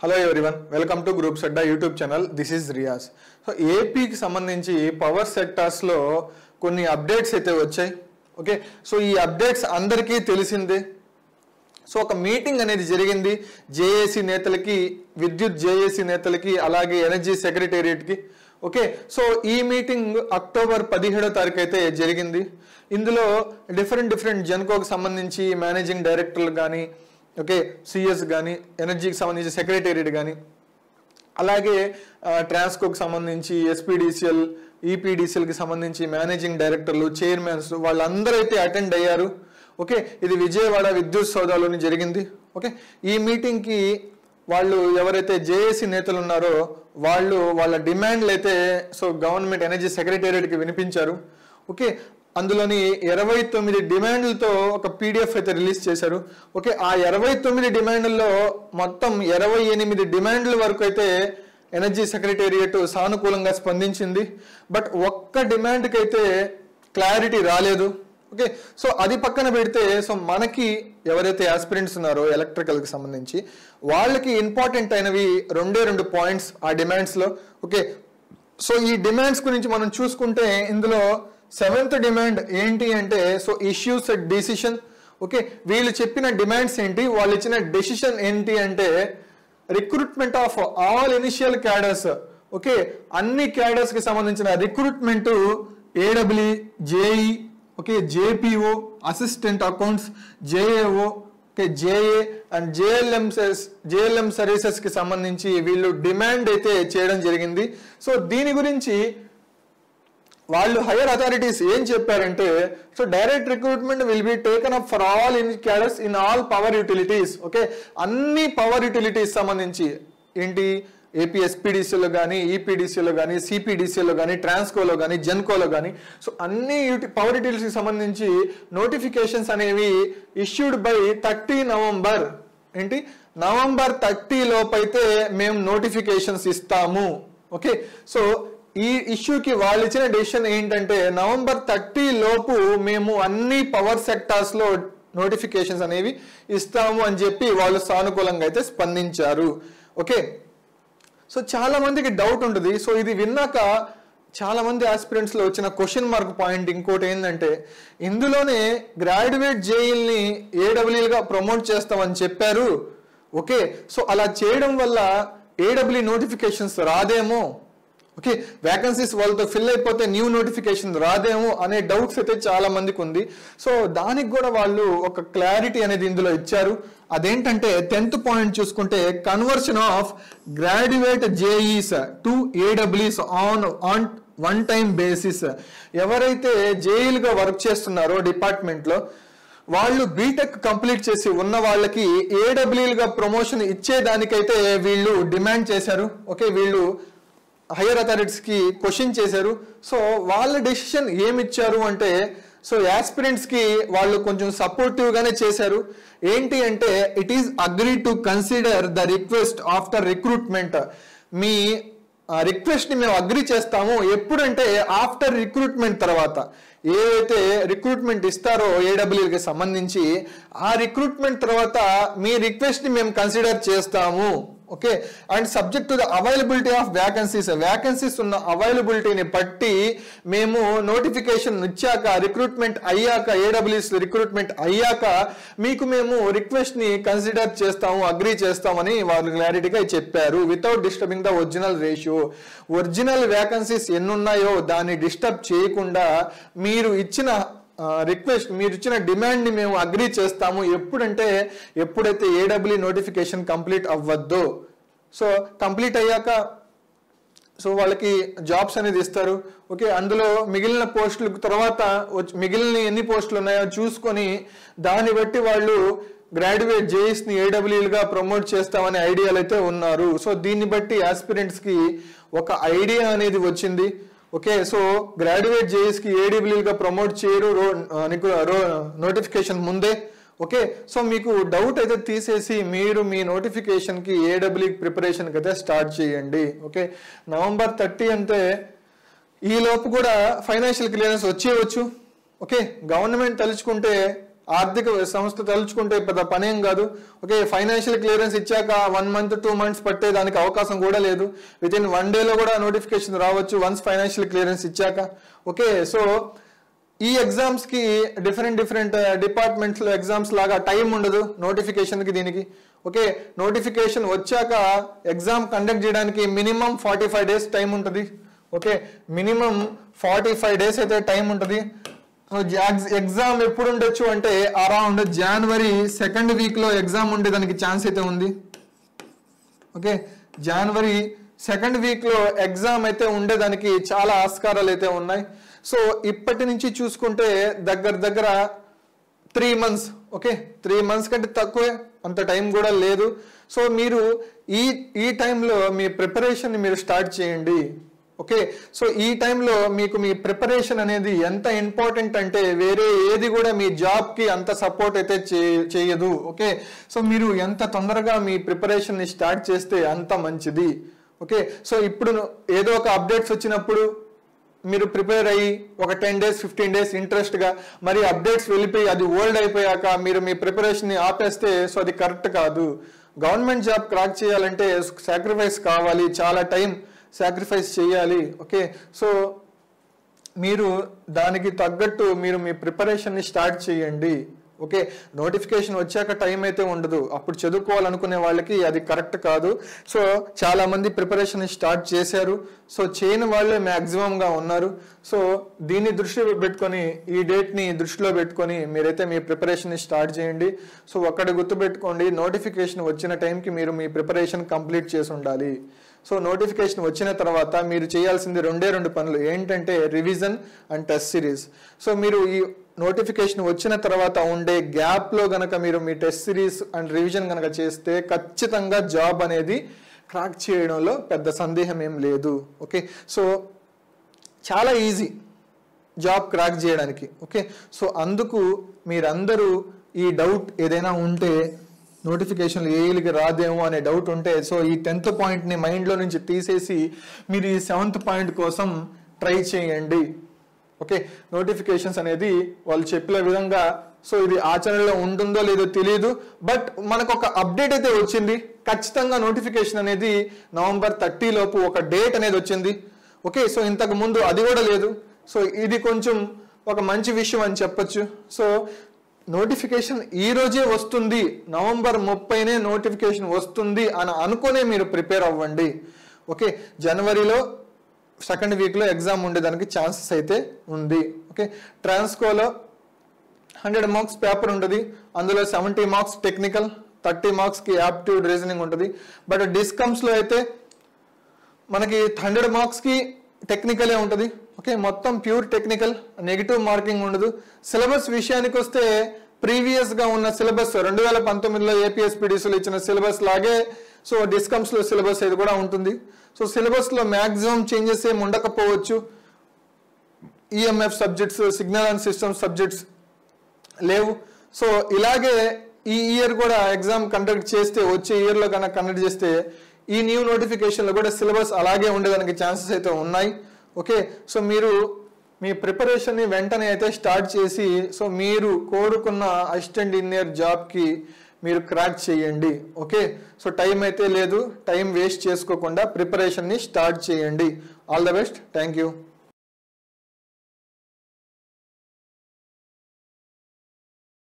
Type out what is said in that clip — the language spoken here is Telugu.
Hello everyone, welcome to groups Adda YouTube channel. This is Riyaz. So ఏపీకి సంబంధించి పవర్ సెక్టార్స్లో కొన్ని అప్డేట్స్ అయితే వచ్చాయి. ఓకే, సో ఈ అప్డేట్స్ అందరికీ తెలిసిందే. సో ఒక మీటింగ్ అనేది జరిగింది జేఏసీ నేతలకి, విద్యుత్ జేఏసీ నేతలకి, అలాగే ఎనర్జీ సెక్రటేరియట్కి. ఓకే, సో ఈ మీటింగ్ అక్టోబర్ 17వ తారీఖు అయితే జరిగింది. ఇందులో డిఫరెంట్ జెన్కోకి సంబంధించి మేనేజింగ్ డైరెక్టర్లు కానీ, ఓకే, సిఎస్ కానీ, ఎనర్జీకి సంబంధించి సెక్రటేరియట్ కానీ, అలాగే ట్రాన్స్కోకి సంబంధించి ఎస్పీడీసీఎల్, ఈపీడీసీఎల్కి సంబంధించి మేనేజింగ్ డైరెక్టర్లు, చైర్మన్స్ వాళ్ళందరూ అయితే అటెండ్ అయ్యారు. ఓకే, ఇది విజయవాడ విద్యుత్ సౌదాలోని జరిగింది. ఓకే, ఈ మీటింగ్కి వాళ్ళు ఎవరైతే జేఏసీ నేతలు ఉన్నారో వాళ్ళు వాళ్ళ డిమాండ్లు అయితే సో గవర్నమెంట్ ఎనర్జీ సెక్రటేరియట్కి వినిపించారు. ఓకే, అందులోని 29 డిమాండ్లతో ఒక పీడిఎఫ్ అయితే రిలీజ్ చేశారు. ఓకే, ఆ 29 డిమాండ్లలో మొత్తం 28 డిమాండ్ల వరకు అయితే ఎనర్జీ సెక్రటేరియట్ సానుకూలంగా స్పందించింది. బట్ ఒక్క డిమాండ్కి అయితే క్లారిటీ రాలేదు. ఓకే, సో అది పక్కన పెడితే సో మనకి ఎవరైతే ఆస్పిరెంట్స్ ఉన్నారో ఎలక్ట్రికల్కి సంబంధించి వాళ్ళకి ఇంపార్టెంట్ అయినవి రెండు పాయింట్స్ ఆ డిమాండ్స్లో. ఓకే, సో ఈ డిమాండ్స్ గురించి మనం చూసుకుంటే ఇందులో 7th డిమాండ్ ఏంటి అంటే సో ఇష్యూస్ డెసిషన్. ఓకే, వీళ్ళు చెప్పిన డిమాండ్స్ ఏంటి, వాళ్ళు ఇచ్చిన డెసిషన్ ఏంటి అంటే recruitment of all initial cadres. Okay, అన్ని క్యాడర్స్కి సంబంధించిన recruitment AW, JE, okay, JPO, assistant accounts, JAO, okay, JA and JLM సర్వీసెస్కి సంబంధించి వీళ్ళు డిమాండ్ అయితే చేయడం జరిగింది. సో దీని గురించి వాళ్ళు హైయర్ అథారిటీస్ ఏం చెప్పారంటే so direct recruitment will be taken up for all in cadres in all power utilities. Okay, అన్ని పవర్ యూటిలిటీస్ సంబంధించి ఏంటి, ఏపీ ఎస్పీడీసీలో కానీ, ఈపీడీసీలో కానీ, సిపిడిసిలో కానీ, ట్రాన్స్కోలో కానీ, జెన్కోలో కానీ, సో అన్ని పవర్ యూటిలిటీస్కి సంబంధించి నోటిఫికేషన్స్ అనేవి ఇష్యూడ్ బై 30 నవంబర్. ఏంటి, నవంబర్ 30 లోపైతే మేము నోటిఫికేషన్స్ ఇస్తాము. ఓకే, సో ఈ ఇష్యూకి వాళ్ళు ఇచ్చిన డెసిషన్ ఏంటంటే నవంబర్ 30 లోపు మేము అన్ని పవర్ సెక్టార్స్లో నోటిఫికేషన్స్ అనేవి ఇస్తాము అని చెప్పి వాళ్ళు సానుకూలంగా అయితే స్పందించారు. ఓకే, సో చాలా మందికి డౌట్ ఉంటుంది. సో ఇది విన్నాక చాలా మంది ఆస్పిరెంట్స్లో వచ్చిన క్వశ్చన్ మార్క్ పాయింట్ ఇంకోటి ఏంటంటే ఇందులోనే గ్రాడ్యుయేట్ జేఈల్ని ఏడబ్ల్యూగా ప్రమోట్ చేస్తామని చెప్పారు. ఓకే, సో అలా చేయడం వల్ల ఏడబ్ల్యూ నోటిఫికేషన్స్ రాదేమో, ఓకే, వ్యాకెన్సీస్ వాళ్ళతో ఫిల్ అయిపోతే న్యూ నోటిఫికేషన్ రాదేమో అనే డౌట్స్ అయితే చాలా మందికి ఉంది. సో దానికి కూడా వాళ్ళు ఒక క్లారిటీ అనేది ఇందులో ఇచ్చారు. అదేంటంటే 10th పాయింట్ చూసుకుంటే conversion of graduate జేఈస్ to AWS on one time basis. ఎవరైతే జేఈలుగా వర్క్ చేస్తున్నారో డిపార్ట్మెంట్లో వాళ్ళు బీటెక్ కంప్లీట్ చేసి ఉన్న వాళ్ళకి ఏడబ్ల్యూలుగా ప్రమోషన్ ఇచ్చేదానికైతే వీళ్ళు డిమాండ్ చేశారు. ఓకే, వీళ్ళు హైయర్ అథారిటీస్కి క్వశ్చన్ చేశారు. సో వాళ్ళ డెసిషన్ ఏమిచ్చారు అంటే సో యాస్పిరెంట్స్కి వాళ్ళు కొంచెం సపోర్టివ్గానే చేశారు. ఏంటి అంటే it is agree to consider the request after recruitment. మీ రిక్వెస్ట్ని మేము అగ్రీ చేస్తాము ఎప్పుడంటే ఆఫ్టర్ రిక్రూట్మెంట్ తర్వాత ఏవైతే రిక్రూట్మెంట్ ఇస్తారో ఏడబ్ల్యూకి సంబంధించి ఆ రిక్రూట్మెంట్ తర్వాత మీ రిక్వెస్ట్ని మేము కన్సిడర్ చేస్తాము. Okay, and subject to the availability of vacancies ఉన్న అవైలబిలిటీని బట్టి మేము నోటిఫికేషన్ ఇచ్చాక రిక్రూట్మెంట్ అయ్యాక ఏడబ్ల్యూఎస్ రిక్రూట్మెంట్ అయ్యాక మీకు మేము రిక్వెస్ట్ని కన్సిడర్ చేస్తాము, అగ్రీ చేస్తామని వాళ్ళు క్లారిటీగా చెప్పారు. Without disturbing the original ratio. Original vacancies ఎన్నున్నాయో దాన్ని డిస్టర్బ్ చేయకుండా మీరు ఇచ్చిన రిక్వెస్ట్, మీరు ఇచ్చిన డిమాండ్ని మేము అగ్రీ చేస్తాము ఎప్పుడైతే ఏడబ్ల్యూ నోటిఫికేషన్ కంప్లీట్ అవ్వద్దో. సో కంప్లీట్ అయ్యాక సో వాళ్ళకి జాబ్స్ అనేది ఇస్తారు. ఓకే, అందులో మిగిలిన పోస్టుల తర్వాత మిగిలిన ఎన్ని పోస్టులు ఉన్నాయో చూసుకొని దాన్ని బట్టి వాళ్ళు గ్రాడ్యుయేట్ జేఈస్ని ఏడబ్ల్యూలుగా ప్రమోట్ చేస్తామనే ఐడియాలు అయితే ఉన్నారు. సో దీన్ని బట్టి ఆస్పిరెంట్స్కి ఒక ఐడియా అనేది వచ్చింది. ఓకే, సో గ్రాడ్యుయేట్ జేఈస్కి ఏడబ్ల్యూగా ప్రమోట్ చేయరు నోటిఫికేషన్ ముందే. ఓకే, సో మీకు డౌట్ అయితే తీసేసి మీరు మీ నోటిఫికేషన్కి ఏడబ్ల్యూ ప్రిపరేషన్కి అయితే స్టార్ట్ చేయండి. ఓకే, నవంబర్ 30 అంటే ఈ లోపు కూడా ఫైనాన్షియల్ క్లియరెన్స్ వచ్చేయవచ్చు. ఓకే, గవర్నమెంట్ తలుచుకుంటే ఆర్థిక సంస్థ తలుచుకుంటే పెద్ద పనేం కాదు. ఓకే, ఫైనాన్షియల్ క్లియరెన్స్ ఇచ్చాక 1 month 2 months పట్టే దానికి అవకాశం కూడా లేదు. వితిన్ 1 day కూడా నోటిఫికేషన్ రావచ్చు వన్స్ ఫైనాన్షియల్ క్లియరెన్స్ ఇచ్చాక. ఓకే, సో ఈ ఎగ్జామ్స్కి డిఫరెంట్ డిపార్ట్మెంట్స్లో ఎగ్జామ్స్ లాగా టైం ఉండదు నోటిఫికేషన్కి దీనికి. ఓకే, నోటిఫికేషన్ వచ్చాక ఎగ్జామ్ కండక్ట్ చేయడానికి మినిమం 45 days టైం ఉంటుంది. ఓకే, మినిమం 45 days అయితే టైం ఉంటుంది. ఎగ్జామ్ ఎప్పుడు ఉండొచ్చు అంటే around January 2nd week exam ఉండేదానికి ఛాన్స్ అయితే ఉంది. Okay, January 2nd week exam అయితే ఉండేదానికి చాలా ఆస్కారాలు అయితే ఉన్నాయి. సో ఇప్పటి నుంచి చూసుకుంటే దగ్గర 3 months. ఓకే, 3 months కంటే తక్కువే, అంత టైం కూడా లేదు. సో మీరు ఈ టైంలో మీ ప్రిపరేషన్ మీరు స్టార్ట్ చేయండి. ఓకే, సో ఈ టైంలో మీకు మీ ప్రిపరేషన్ అనేది ఎంత ఇంపార్టెంట్ అంటే వేరే ఏది కూడా మీ జాబ్కి అంత సపోర్ట్ అయితే చేయదు. ఓకే, సో మీరు ఎంత తొందరగా మీ ప్రిపరేషన్ని స్టార్ట్ చేస్తే అంత మంచిది. ఓకే, సో ఇప్పుడు ఏదో ఒక అప్డేట్స్ వచ్చినప్పుడు మీరు ప్రిపేర్ అయ్యి ఒక 10 days 15 days ఇంట్రెస్ట్గా మరి అప్డేట్స్ వెళ్ళిపోయి అది ఓల్డ్ అయిపోయాక మీరు మీ ప్రిపరేషన్ని ఆపేస్తే సో అది కరెక్ట్ కాదు. గవర్నమెంట్ జాబ్ క్రాక్ చేయాలంటే సాక్రిఫైస్ కావాలి, చాలా టైం సాక్రిఫైస్ చేయాలి. ఓకే, సో మీరు దానికి తగ్గట్టు మీరు మీ ప్రిపరేషన్ని స్టార్ట్ చేయండి. ఓకే, నోటిఫికేషన్ వచ్చాక టైం అయితే ఉండదు, అప్పుడు చదువుకోవాలనుకునే వాళ్ళకి అది కరెక్ట్ కాదు. సో చాలా మంది ప్రిపరేషన్ స్టార్ట్ చేశారు, సో చేయని వాళ్ళే మ్యాక్సిమంగా ఉన్నారు. సో దీన్ని దృష్టిలో పెట్టుకొని ఈ డేట్ని దృష్టిలో పెట్టుకొని మీరైతే మీ ప్రిపరేషన్ని స్టార్ట్ చేయండి. సో ఒక్కటి గుర్తుపెట్టుకోండి, నోటిఫికేషన్ వచ్చిన టైంకి మీరు మీ ప్రిపరేషన్ కంప్లీట్ చేసి ఉండాలి. సో నోటిఫికేషన్ వచ్చిన తర్వాత మీరు చేయాల్సింది 2 పనులు ఏంటంటే revision and test series. So మీరు ఈ నోటిఫికేషన్ వచ్చిన తర్వాత ఉండే గ్యాప్లో గనక మీరు మీ టెస్ట్ సిరీస్ అండ్ రివిజన్ గనక చేస్తే ఖచ్చితంగా జాబ్ అనేది క్రాక్ చేయడంలో పెద్ద సందేహం ఏం లేదు. ఓకే, సో చాలా ఈజీ జాబ్ క్రాక్ చేయడానికి. ఓకే, సో అందుకు మీరందరూ ఈ డౌట్ ఏదైనా ఉంటే నోటిఫికేషన్లు ఏఈలకి రాదేమో అనే డౌట్ ఉంటే సో ఈ 10th పాయింట్ని మైండ్లో నుంచి తీసేసి మీరు ఈ 7th పాయింట్ కోసం ట్రై చేయండి. ఓకే, నోటిఫికేషన్స్ అనేది వాళ్ళు చెప్పిన విధంగా సో ఇది ఆచరణలో ఉంటుందో లేదో తెలియదు, బట్ మనకు ఒక అప్డేట్ అయితే వచ్చింది. ఖచ్చితంగా నోటిఫికేషన్ అనేది November 30 లోపు ఒక డేట్ అనేది వచ్చింది. ఓకే, సో ఇంతకు ముందు అది కూడా లేదు. సో ఇది కొంచెం ఒక మంచి విషయం అని చెప్పొచ్చు. సో నోటిఫికేషన్ ఈ రోజే వస్తుంది, November 30నే నోటిఫికేషన్ వస్తుంది అని అనుకునే మీరు ప్రిపేర్ అవ్వండి. ఓకే, జనవరిలో 2nd week ఎగ్జామ్ ఉండేదానికి ఛాన్సెస్ అయితే ఉంది. ఓకే, ట్రాన్స్కోలో 100 marks పేపర్ ఉంటుంది, అందులో 70 marks టెక్నికల్, 30 marksకి యాప్టిట్యూడ్ రీజనింగ్ ఉంటుంది. బట్ డిస్కమ్స్లో అయితే మనకి 100 marksకి టెక్నికలే ఉంటుంది. ఓకే, మొత్తం ప్యూర్ టెక్నికల్, నెగిటివ్ మార్కింగ్ ఉండదు. సిలబస్ విషయానికి వస్తే ప్రీవియస్గా ఉన్న సిలబస్ 2019లో ఏపీఎస్పీడీసీలో ఇచ్చిన సిలబస్ లాగే సో డిస్కమ్స్లో సిలబస్ ఇది కూడా ఉంటుంది. సో సిలబస్లో మ్యాక్సిమం చేంజెస్ ఏమి ఉండకపోవచ్చు. EMF subjects, signal and system subjects లేవు. సో ఇలాగే ఈ ఇయర్ కూడా ఎగ్జామ్ కండక్ట్ చేస్తే వచ్చే ఇయర్లో కనుక కండక్ట్ చేస్తే ఈ న్యూ నోటిఫికేషన్లో కూడా సిలబస్ అలాగే ఉండేదానికి ఛాన్సెస్ అయితే ఉన్నాయి. ఓకే, సో మీరు మీ ప్రిపరేషన్ని వెంటనే అయితే స్టార్ట్ చేసి సో మీరు కోరుకున్న అసిస్టెంట్ ఇంజనీర్ జాబ్కి మీరు క్రాక్ చేయండి. ఓకే, సో టైం అయితే లేదు, టైం వేస్ట్ చేసుకోకుండా ప్రిపరేషన్ని స్టార్ట్ చేయండి. All the best, thank you.